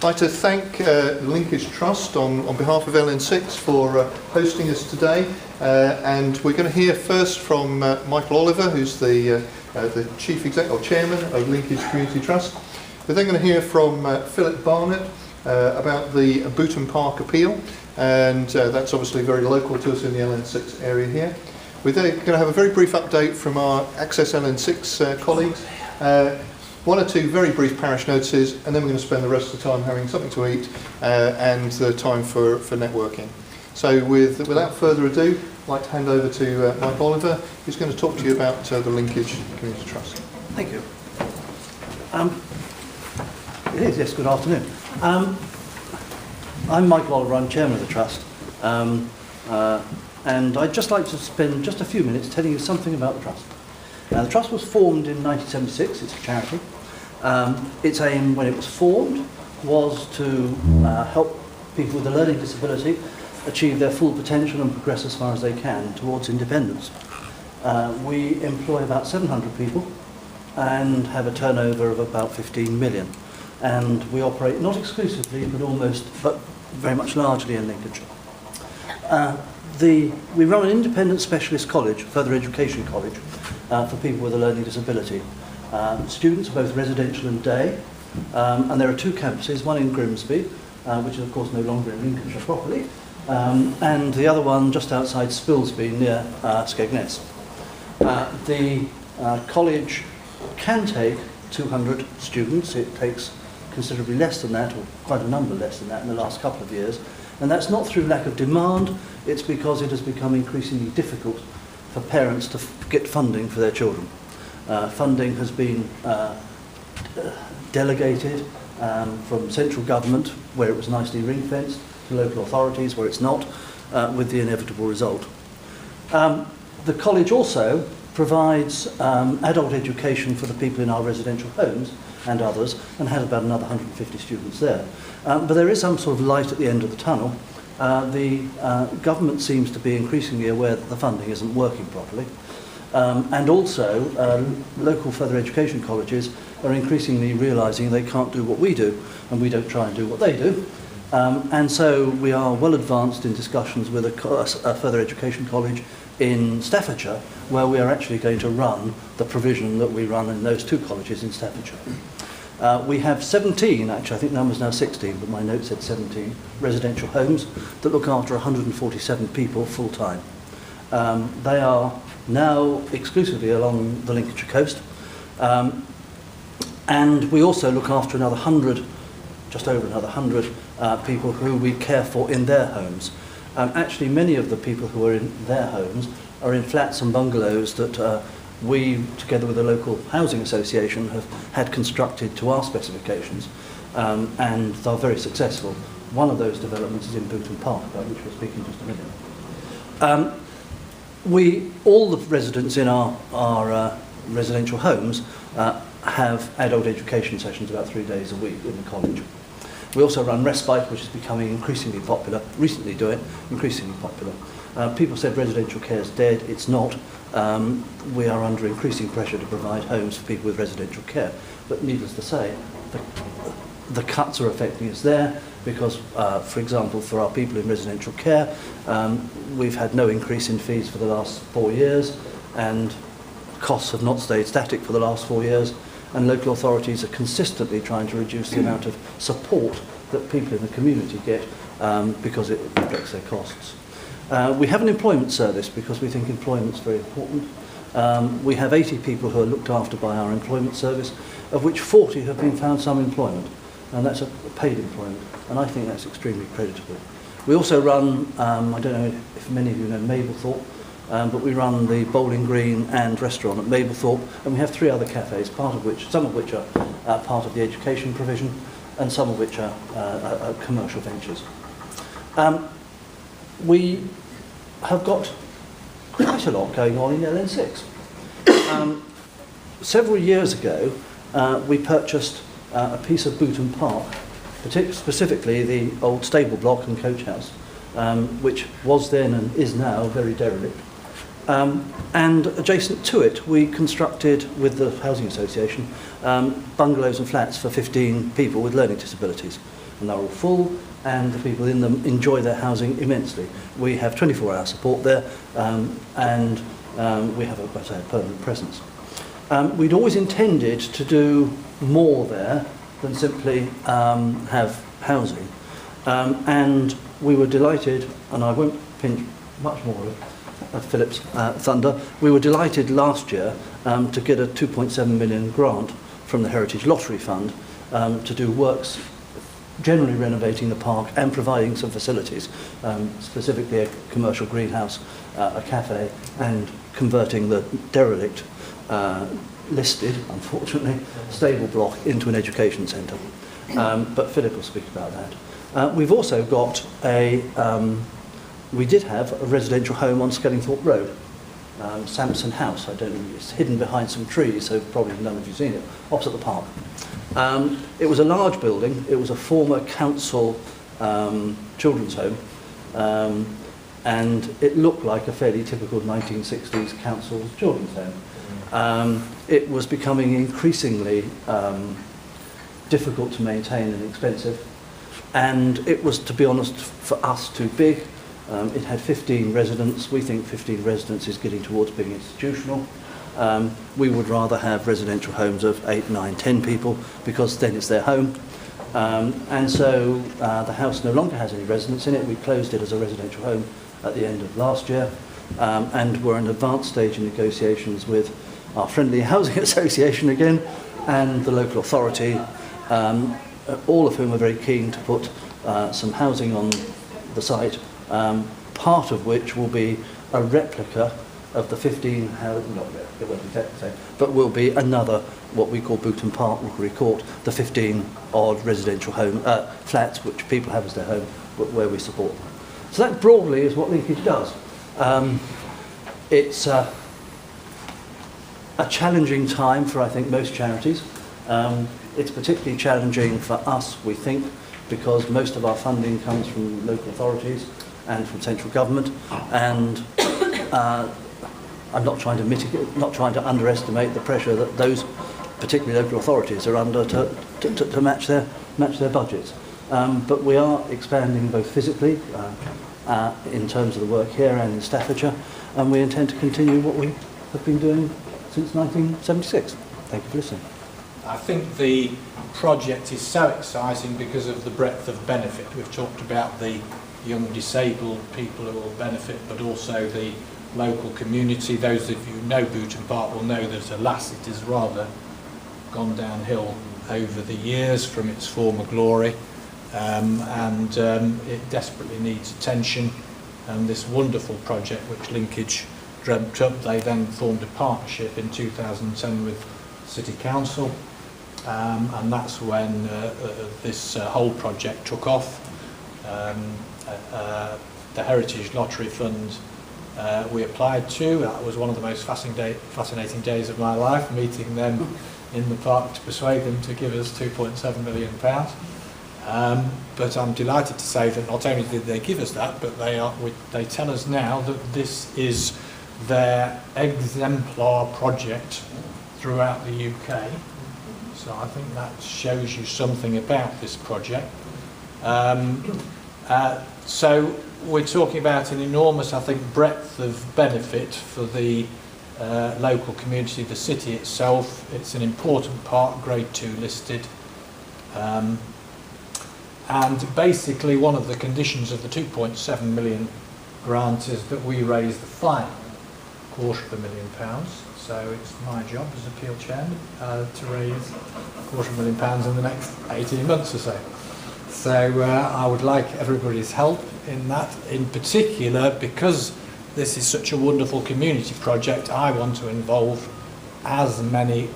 I'd like to thank Linkage Trust on behalf of LN6 for hosting us today. And we're going to hear first from Michael Oliver, who's the Chief Executive or Chairman of Linkage Community Trust. We're then going to hear from Philip Barnett about the Boultham Park appeal, and that's obviously very local to us in the LN6 area here. We're then going to have a very brief update from our Access LN6 colleagues, one or two very brief parish notices, and then we're going to spend the rest of the time having something to eat and the time for networking. So without further ado, I'd like to hand over to Mike Oliver, who's going to talk to you about the Linkage Community Trust. Thank you. It is, yes, good afternoon. I'm Michael Oliver, I'm Chairman of the Trust, and I'd just like to spend just a few minutes telling you something about the Trust. The Trust was formed in 1976, it's a charity. Its aim when it was formed was to help people with a learning disability achieve their full potential and progress as far as they can towards independence. We employ about 700 people and have a turnover of about 15 million. And we operate not exclusively, but very much largely in Lincolnshire. We run an independent specialist college, further education college, for people with a learning disability. Students are both residential and day, and there are two campuses, one in Grimsby, which is of course no longer in Lincolnshire properly, and the other one just outside Spilsby near Skegness. The college can take 200 students. It takes considerably less than that, or quite a number less than that in the last couple of years. And that's not through lack of demand, it's because it has become increasingly difficult for parents to get funding for their children. Funding has been delegated from central government, where it was nicely ring-fenced, to local authorities, where it's not, with the inevitable result. The college also provides adult education for the people in our residential homes and others, and has about another 150 students there. But there is some sort of light at the end of the tunnel. The government seems to be increasingly aware that the funding isn't working properly. And also, local further education colleges are increasingly realising they can't do what we do, and we don't try and do what they do. And so we are well advanced in discussions with a further education college in Staffordshire, where we are actually going to run the provision that we run in those two colleges in Staffordshire. We have 17, actually I think the number's now 16, but my note said 17, residential homes that look after 147 people full-time. They are now exclusively along the Lincolnshire coast, and we also look after another 100, just over another 100 people who we care for in their homes. Actually, many of the people who are in their homes are in flats and bungalows that we, together with the local housing association, have had constructed to our specifications, and are very successful. One of those developments is in Boultham Park, about which we'll speak in just a minute. All the residents in our residential homes have adult education sessions about 3 days a week in the college. We also run respite, which is becoming increasingly popular, recently do it, increasingly popular. People said residential care is dead, it's not. We are under increasing pressure to provide homes for people with residential care, but needless to say, the cuts are affecting us there because, for example, for our people in residential care, we've had no increase in fees for the last 4 years, and costs have not stayed static for the last 4 years. And local authorities are consistently trying to reduce the amount of support that people in the community get because it affects their costs. We have an employment service because we think employment is very important. We have 80 people who are looked after by our employment service, of which 40 have been found some employment, and that's a paid employment, and I think that's extremely creditable. We also run, I don't know if many of you know Mablethorpe, but we run the Bowling Green and restaurant at Mablethorpe, and we have 3 other cafes, some of which are part of the education provision, and some of which are commercial ventures. We have got quite a lot going on in LN6. Several years ago, we purchased a piece of Boultham Park, specifically the old stable block and coach house, which was then and is now very derelict. And adjacent to it, we constructed, with the Housing Association, bungalows and flats for 15 people with learning disabilities. And they're all full, and the people in them enjoy their housing immensely. We have 24-hour support there, and we have a permanent presence. We'd always intended to do more there than simply have housing. And we were delighted, and I won't pinch much more of Philip's thunder, we were delighted last year to get a 2.7 million grant from the Heritage Lottery Fund to do works generally renovating the park and providing some facilities, specifically a commercial greenhouse, a cafe, and converting the derelict listed, unfortunately, stable block into an education centre. But Philip will speak about that. We've also got we did have a residential home on Skellingthorpe Road, Sampson House. I don't know, it's hidden behind some trees, so probably none of you have seen it, opposite the park. It was a large building. It was a former council children's home, and it looked like a fairly typical 1960s council children's home. It was becoming increasingly difficult to maintain and expensive, and it was, to be honest, for us, too big. It had 15 residents. We think 15 residents is getting towards being institutional. We would rather have residential homes of 8, 9, 10 people, because then it's their home. And so the house no longer has any residents in it. We closed it as a residential home at the end of last year, and we're in advanced stage in negotiations with our friendly housing association again and the local authority, all of whom are very keen to put some housing on the site, part of which will be a replica of the 15 houses, not replica, it won't be exactly the same, but will be another, what we call Boultham Park Rookery Court, the 15 odd residential home flats which people have as their home, where we support them. So that broadly is what Linkage does. It's a challenging time for, I think, most charities. It's particularly challenging for us, we think, because most of our funding comes from local authorities and from central government, and I'm not trying to mitigate, not trying to underestimate the pressure that those particularly local authorities are under to match their budgets. But we are expanding both physically in terms of the work here and in Staffordshire, and we intend to continue what we have been doing since 1976. Thank you for listening. I think the project is so exciting because of the breadth of benefit. We've talked about the young disabled people who will benefit, but also the local community. Those of you who know Boultham Park will know that alas, it has rather gone downhill over the years from its former glory, and it desperately needs attention. And this wonderful project which Linkage dreamt up, they then formed a partnership in 2010 with City Council, and that's when this whole project took off. The Heritage Lottery Fund we applied to. That was one of the most fascinating days of my life, meeting them in the park to persuade them to give us £2.7 million. But I'm delighted to say that not only did they give us that, but they tell us now that this is their exemplar project throughout the UK. So I think that shows you something about this project. So we're talking about an enormous, I think, breadth of benefit for the local community, the city itself. It's an important park, Grade 2 listed. And basically one of the conditions of the £2.7 million grant is that we raise the final £250,000. So it's my job as appeal chairman to raise £250,000 in the next 18 months or so. So I would like everybody's help in that. In particular, because this is such a wonderful community project, I want to involve as many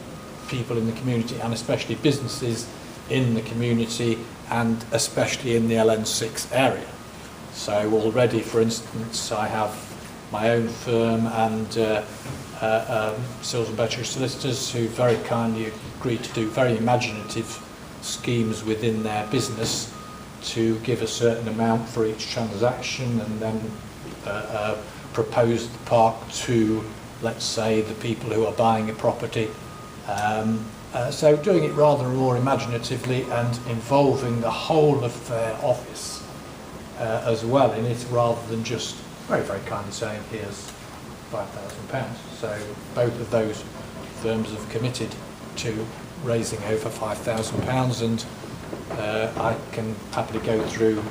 people in the community, and especially businesses in the community, and especially in the LN6 area. So already, for instance, I have my own firm and Sills and Betteridge solicitors who very kindly agreed to do very imaginative schemes within their business to give a certain amount for each transaction, and then propose the park to, let's say, the people who are buying a property. So doing it rather more imaginatively and involving the whole of their office as well in it, rather than just very, very kindly saying, here's £5,000. So both of those firms have committed to raising over £5,000, and I can happily go through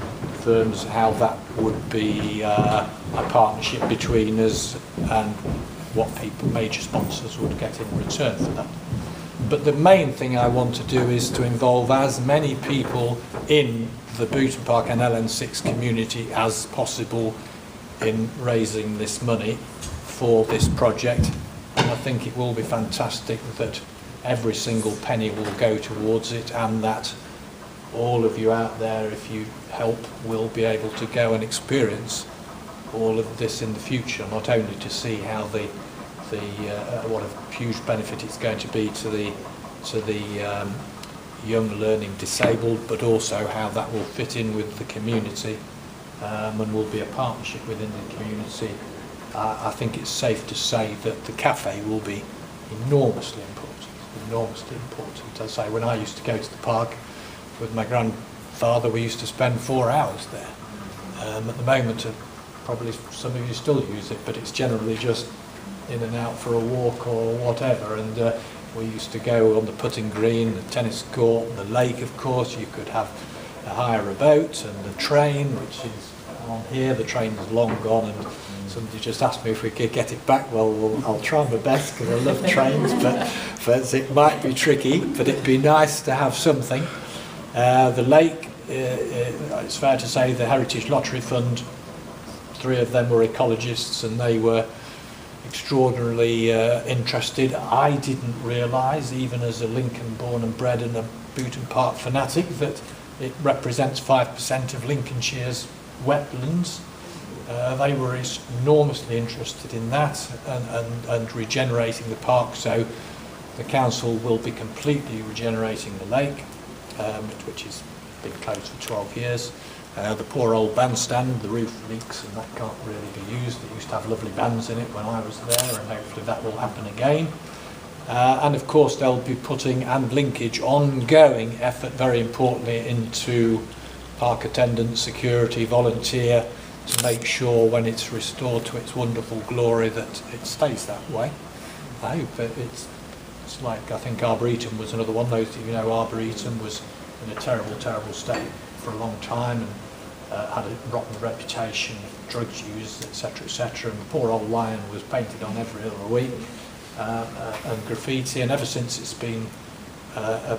firms how that would be a partnership between us and what major sponsors would get in return for that. But the main thing I want to do is to involve as many people in the Boultham Park and LN6 community as possible in raising this money for this project. And I think it will be fantastic that every single penny will go towards it, and that all of you out there, if you help, will be able to go and experience all of this in the future, not only to see how what a huge benefit it's going to be to the young learning disabled, but also how that will fit in with the community and will be a partnership within the community. I think it's safe to say that the cafe will be enormously important, enormously important. As I say, when I used to go to the park with my grandfather, we used to spend 4 hours there. At the moment, probably some of you still use it, but it's generally just in and out for a walk or whatever. And we used to go on the putting green, the tennis court, the lake, of course. You could hire a boat, and the train, which is on here. The train is long gone, and somebody just asked me if we could get it back. Well, I'll try my best, because I love trains, but it might be tricky, but it'd be nice to have something. The lake, it's fair to say the Heritage Lottery Fund, 3 of them were ecologists, and they were extraordinarily interested. I didn't realise, even as a Lincoln born and bred and a Boultham Park fanatic, that it represents 5% of Lincolnshire's wetlands. They were enormously interested in that and regenerating the park, so the council will be completely regenerating the lake, which has been closed for 12 years. The poor old bandstand, the roof leaks and that can't really be used. It used to have lovely bands in it when I was there, and hopefully that will happen again. And of course they'll be putting, and Linkage, ongoing effort, very importantly, into park attendance, security, volunteer, to make sure when it's restored to its wonderful glory that it stays that way. I hope it's like, I think Arboretum was another one. Those of you know, Arboretum was in a terrible, terrible state for a long time, and had a rotten reputation of drugs use, etc., etc. And the poor old lion was painted on every other week, and graffiti, and ever since it's been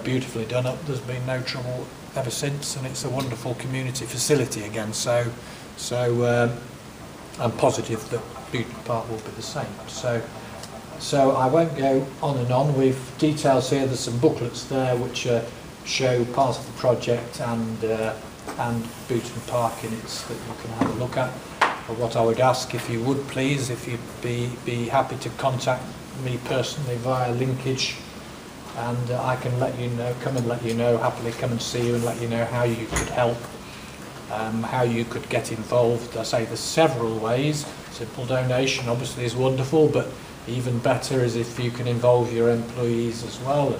beautifully done up, there's been no trouble ever since, and it's a wonderful community facility again. So I'm positive that Boultham Park will be the same. So I won't go on and on. We've details here. There's some booklets there which show part of the project and Boultham Park in it, that you can have a look at. But what I would ask, if you would please, if you'd be happy to contact me personally via Linkage, and I can let you know, come and let you know, happily come and see you and let you know how you could help, how you could get involved. I say there's several ways. Simple donation obviously is wonderful, but even better is if you can involve your employees as well.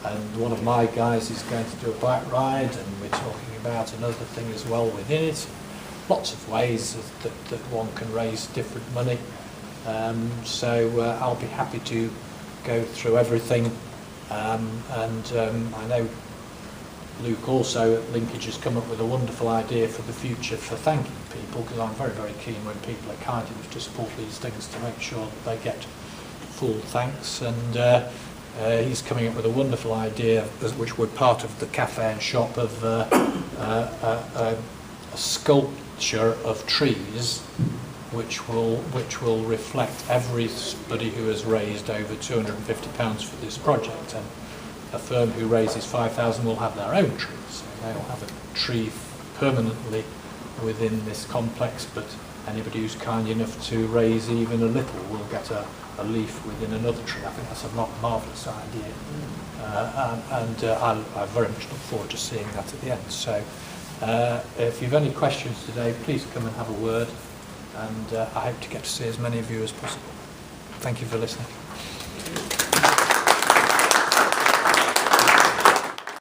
And one of my guys is going to do a bike ride, and we're talking about another thing as well within it. Lots of ways that one can raise different money. So I'll be happy to go through everything. I know Luke also at Linkage has come up with a wonderful idea for the future for thanking people, because I'm very, very keen when people are kind enough to support these things to make sure that they get full thanks. And he's coming up with a wonderful idea, which would part of the cafe and shop, of a sculpture of trees, which will reflect everybody who has raised over £250 for this project. And a firm who raises 5,000 will have their own trees, so they'll have a tree permanently within this complex. But anybody who's kind enough to raise even a little will get a leaf within another tree. I think that's a marvellous idea, I very much look forward to seeing that at the end. So if you've any questions today, please come and have a word. and I hope to get to see as many of you as possible. Thank you for listening.